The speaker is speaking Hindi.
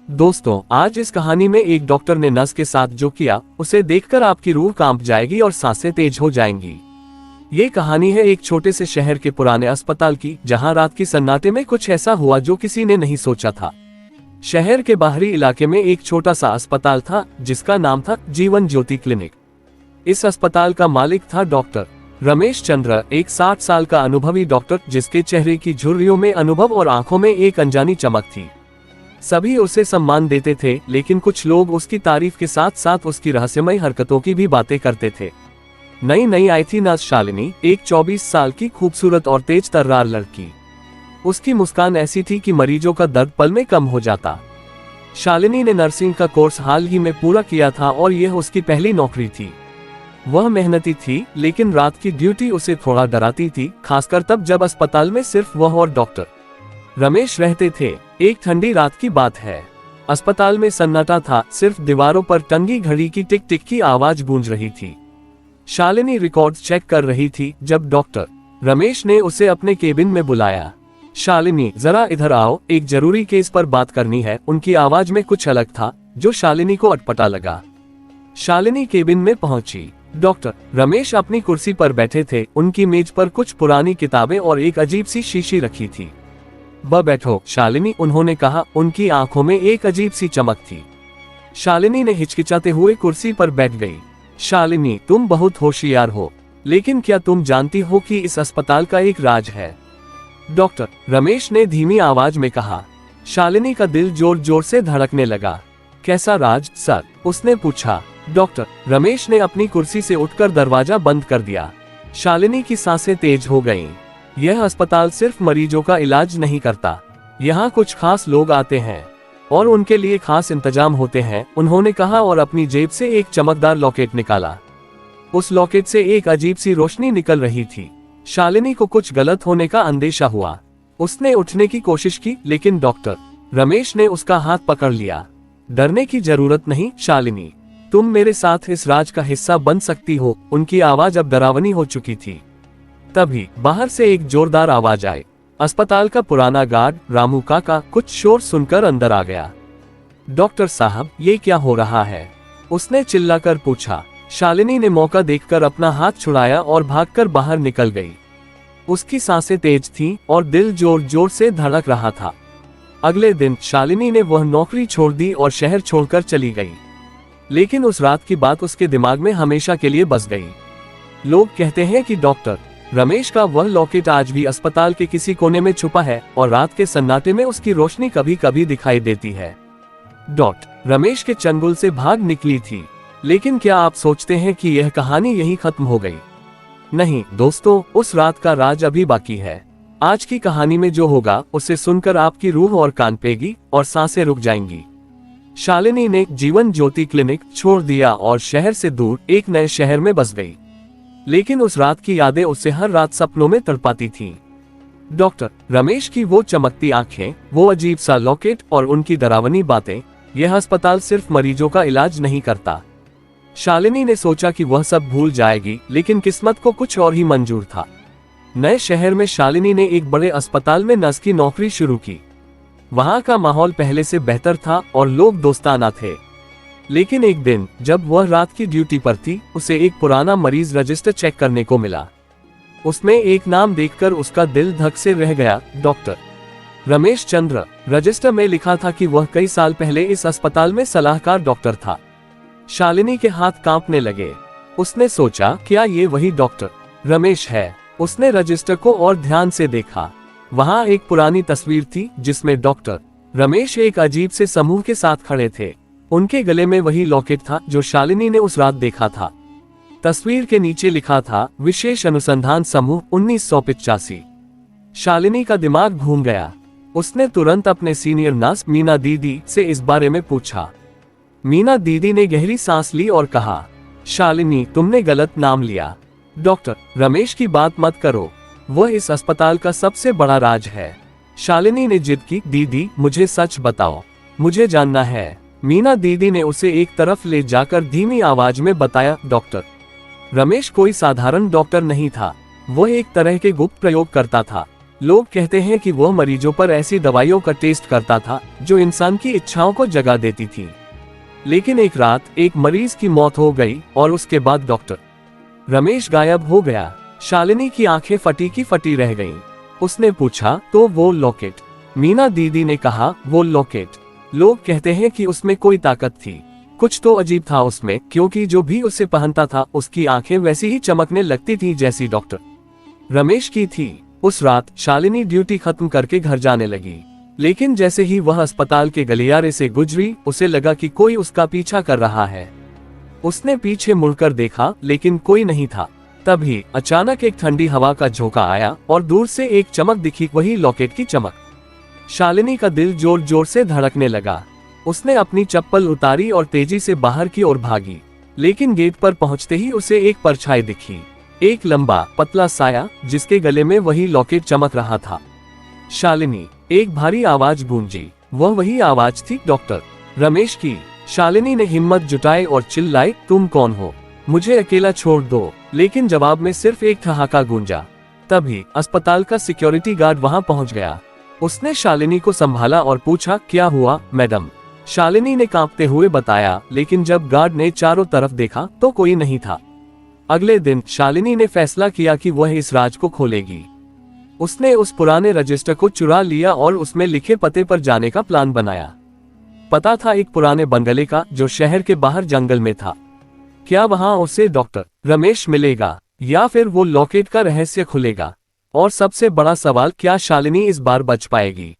दोस्तों, आज इस कहानी में एक डॉक्टर ने नर्स के साथ जो किया उसे देखकर आपकी रूह कांप जाएगी और सांसें तेज हो जाएंगी। ये कहानी है एक छोटे से शहर के पुराने अस्पताल की, जहां रात की सन्नाटे में कुछ ऐसा हुआ जो किसी ने नहीं सोचा था। शहर के बाहरी इलाके में एक छोटा सा अस्पताल था जिसका नाम था जीवन ज्योति क्लिनिक। इस अस्पताल का मालिक था डॉक्टर रमेश चंद्र, एक 60 साल का अनुभवी डॉक्टर जिसके चेहरे की झुर्रियों में अनुभव और आंखों में एक अनजानी चमक थी। सभी उसे सम्मान देते थे, लेकिन कुछ लोग उसकी तारीफ के साथ साथ उसकी रहस्यमय हरकतों की भी बातें करते थे। नई नई आई थी नर्स शालिनी, एक 24 साल की खूबसूरत और तेज तर्रार लड़की। उसकी मुस्कान ऐसी थी कि मरीजों का दर्द पल में कम हो जाता। शालिनी ने नर्सिंग का कोर्स हाल ही में पूरा किया था और यह उसकी पहली नौकरी थी। वह मेहनती थी, लेकिन रात की ड्यूटी उसे थोड़ा डराती थी, खासकर तब जब अस्पताल में सिर्फ वह और डॉक्टर रमेश रहते थे। एक ठंडी रात की बात है। अस्पताल में सन्नाटा था, सिर्फ दीवारों पर टंगी घड़ी की टिक टिक की आवाज गूंज रही थी। शालिनी रिकॉर्ड्स चेक कर रही थी जब डॉक्टर रमेश ने उसे अपने केबिन में बुलाया। शालिनी, जरा इधर आओ, एक जरूरी केस पर बात करनी है। उनकी आवाज में कुछ अलग था जो शालिनी को अटपटा लगा। शालिनी केबिन में पहुंची। डॉक्टर रमेश अपनी कुर्सी पर बैठे थे। उनकी मेज पर कुछ पुरानी किताबें और एक अजीब सी शीशी रखी थी। बैठो शालिनी, उन्होंने कहा। उनकी आंखों में एक अजीब सी चमक थी। शालिनी ने हिचकिचाते हुए कुर्सी पर बैठ गई। शालिनी, तुम बहुत होशियार हो, लेकिन क्या तुम जानती हो कि इस अस्पताल का एक राज है? डॉक्टर रमेश ने धीमी आवाज में कहा। शालिनी का दिल जोर जोर से धड़कने लगा। कैसा राज सर? उसने पूछा। डॉक्टर रमेश ने अपनी कुर्सी से उठकर दरवाजा बंद कर दिया। शालिनी की सांसें तेज हो गईं। यह अस्पताल सिर्फ मरीजों का इलाज नहीं करता। यहाँ कुछ खास लोग आते हैं और उनके लिए खास इंतजाम होते हैं, उन्होंने कहा और अपनी जेब से एक चमकदार लॉकेट निकाला। उस लॉकेट से एक अजीब सी रोशनी निकल रही थी। शालिनी को कुछ गलत होने का अंदेशा हुआ। उसने उठने की कोशिश की, लेकिन डॉक्टर रमेश ने उसका हाथ पकड़ लिया। डरने की जरूरत नहीं शालिनी, तुम मेरे साथ इस राज का हिस्सा बन सकती हो। उनकी आवाज अब डरावनी हो चुकी थी। तभी बाहर से एक जोरदार आवाज आई। अस्पताल का पुराना गार्ड रामू काका कुछ शोर सुनकर अंदर आ गया। डॉक्टर साहब, ये क्या हो रहा है? उसने चिल्लाकर पूछा। शालिनी ने मौका देखकर अपना हाथ छुड़ाया और भागकर बाहर निकल गई। उसकी सांसें तेज थीं और दिल जोर जोर से धड़क रहा था। अगले दिन शालिनी ने वह नौकरी छोड़ दी और शहर छोड़कर चली गई। लेकिन उस रात की बात उसके दिमाग में हमेशा के लिए बस गई। लोग कहते हैं कि डॉक्टर रमेश का वह लॉकेट आज भी अस्पताल के किसी कोने में छुपा है और रात के सन्नाटे में उसकी रोशनी कभी कभी दिखाई देती है। रमेश के चंगुल से भाग निकली थी। लेकिन क्या आप सोचते हैं कि यह कहानी यहीं खत्म हो गई? नहीं दोस्तों, उस रात का राज अभी बाकी है। आज की कहानी में जो होगा उसे सुनकर आपकी रूह और कांपेगी और सांसें रुक जाएंगी। शालिनी ने जीवन ज्योति क्लिनिक छोड़ दिया और शहर से दूर एक नए शहर में बस गई। लेकिन उस रात की यादें उसे हर रात सपनों में तड़पाती थीं। डॉक्टर रमेश की वो चमकती आंखें, वो अजीब सा लॉकेट और उनकी डरावनी बातें। यह अस्पताल सिर्फ मरीजों का इलाज नहीं करता। शालिनी ने सोचा कि वह सब भूल जाएगी, लेकिन किस्मत को कुछ और ही मंजूर था। नए शहर में शालिनी ने एक बड़े अस्पताल में नर्स की नौकरी शुरू की। वहां का माहौल पहले से बेहतर था और लोग दोस्ताना थे। लेकिन एक दिन जब वह रात की ड्यूटी पर थी, उसे एक पुराना मरीज रजिस्टर चेक करने को मिला। उसमें एक नाम देखकर उसका दिल धक से रह गया, डॉक्टर रमेश चंद्र। रजिस्टर में लिखा था कि वह कई साल पहले इस अस्पताल में सलाहकार डॉक्टर था। शालिनी के हाथ कांपने लगे। उसने सोचा, क्या ये वही डॉक्टर रमेश है? उसने रजिस्टर को और ध्यान से देखा। वहां एक पुरानी तस्वीर थी जिसमें डॉक्टर रमेश एक अजीब से समूह के साथ खड़े थे। उनके गले में वही लॉकेट था जो शालिनी ने उस रात देखा था। तस्वीर के नीचे लिखा था, विशेष अनुसंधान समूह 1985। शालिनी का दिमाग घूम गया। उसने तुरंत अपने सीनियर नर्स मीना दीदी से इस बारे में पूछा। मीना दीदी ने गहरी सांस ली और कहा, शालिनी, तुमने गलत नाम लिया। डॉक्टर रमेश की बात मत करो, वह इस अस्पताल का सबसे बड़ा राज है। शालिनी ने जिद की, दीदी मुझे सच बताओ, मुझे जानना है। मीना दीदी ने उसे एक तरफ ले जाकर धीमी आवाज में बताया, डॉक्टर रमेश कोई साधारण डॉक्टर नहीं था। वह एक तरह के गुप्त प्रयोग करता था। लोग कहते हैं कि वह मरीजों पर ऐसी दवाइयों का टेस्ट करता था जो इंसान की इच्छाओं को जगा देती थी। लेकिन एक रात एक मरीज की मौत हो गई और उसके बाद डॉक्टर रमेश गायब हो गया। शालिनी की आंखें फटी की फटी रह गईं। उसने पूछा, तो वो लॉकेट? मीना दीदी ने कहा, वो लॉकेट, लोग कहते हैं कि उसमें कोई ताकत थी। कुछ तो अजीब था उसमें, क्योंकि जो भी उसे पहनता था उसकी आंखें वैसी ही चमकने लगती थी जैसी डॉक्टर रमेश की थी। उस रात शालिनी ड्यूटी खत्म करके घर जाने लगी, लेकिन जैसे ही वह अस्पताल के गलियारे से गुजरी उसे लगा कि कोई उसका पीछा कर रहा है। उसने पीछे मुड़कर देखा लेकिन कोई नहीं था। तभी अचानक एक ठंडी हवा का झोंका आया और दूर से एक चमक दिखी, वही लॉकेट की चमक। शालिनी का दिल जोर जोर से धड़कने लगा। उसने अपनी चप्पल उतारी और तेजी से बाहर की ओर भागी, लेकिन गेट पर पहुंचते ही उसे एक परछाई दिखी, एक लंबा पतला साया जिसके गले में वही लॉकेट चमक रहा था। शालिनी, एक भारी आवाज गूंजी। वह वही आवाज थी डॉक्टर रमेश की। शालिनी ने हिम्मत जुटाई और चिल्लाई, तुम कौन हो? मुझे अकेला छोड़ दो। लेकिन जवाब में सिर्फ एक ठहाका गूंजा। तभी अस्पताल का सिक्योरिटी गार्ड वहां पहुंच गया। उसने शालिनी को संभाला और पूछा, क्या हुआ मैडम? शालिनी ने कांपते हुए बताया, लेकिन जब गार्ड ने चारों तरफ देखा तो कोई नहीं था। अगले दिन शालिनी ने फैसला किया कि वह इस राज को खोलेगी। उसने उस पुराने रजिस्टर को चुरा लिया और उसमें लिखे पते पर जाने का प्लान बनाया। पता था एक पुराने बंगले का जो शहर के बाहर जंगल में था। क्या वहां उसे डॉक्टर रमेश मिलेगा या फिर वो लॉकेट का रहस्य खुलेगा? और सबसे बड़ा सवाल, क्या शालिनी इस बार बच पाएगी?